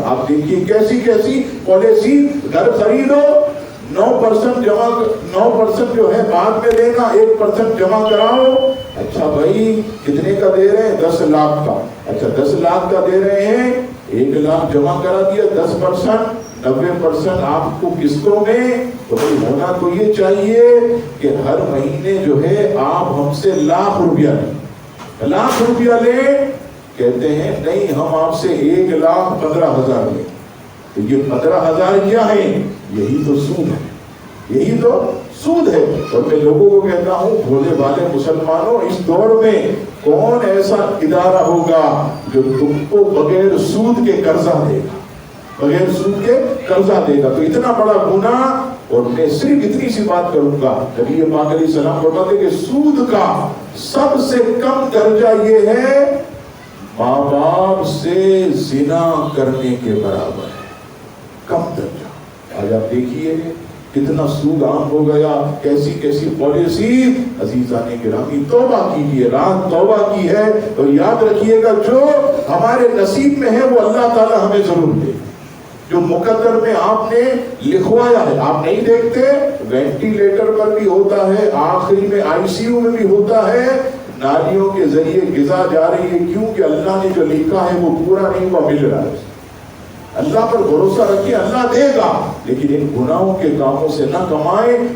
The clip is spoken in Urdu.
آپ دیکھیے کیسی کیسی پالیسی، گھر خریدو 9% جو ہے بعد میں دینا، 1% جمع کراؤ. اچھا بھائی کتنے کا دے رہے ہیں؟ 10 لاکھ کا. اچھا 10 لاکھ کا دے رہے ہیں، 1 لاکھ جمع کرا دیا، 10%، 90% آپ کو قسطوں میں. تو بھائی ہونا تو یہ چاہیے کہ ہر مہینے جو ہے آپ ہم سے ₹1,00,000 لیں، ₹1,00,000 لیں. کہتے ہیں نہیں ہم آپ سے 1,15,000 لیں. تو یہ 15,000 کیا ہے؟ یہی تو سود ہے، یہی تو سود ہے. اور میں لوگوں کو کہتا ہوں بھولے بھالے مسلمانوں، اس دور میں کون ایسا ادارہ ہوگا جو تم کو بغیر سود کے قرضہ دے گا، بغیر سود کے قرضہ دے گا؟ تو اتنا بڑا گناہ. اور میں صرف اتنی سی بات کروں گا، نبی پاک علیہ السلام فرماتے کہ سود کا سب سے کم درجہ یہ ہے ماں باپ سے زنا کرنے کے برابر ہے، کم درجہ. آج آپ دیکھیے کتنا سود عام ہو گیا، کیسی کیسی پالیسی. عزیزان گرامی توبہ کیجیے، رات توبہ کی ہے. اور یاد رکھیے گا جو ہمارے نصیب میں ہے وہ اللہ تعالی ہمیں ضرور دے. جو مقدر میں آپ نے لکھوایا ہے، آپ نہیں دیکھتے وینٹیلیٹر پر بھی ہوتا ہے، آخری میں ICU میں بھی ہوتا ہے، نالیوں کے ذریعے غذا جا رہی ہے. کیوں کہ اللہ نے جو لکھا ہے وہ پورا نہیں ہوا، مل رہا ہے. اللہ پر بھروسہ رکھیے، اللہ دے گا، لیکن ان گناہوں کے کاموں سے نہ کمائیں.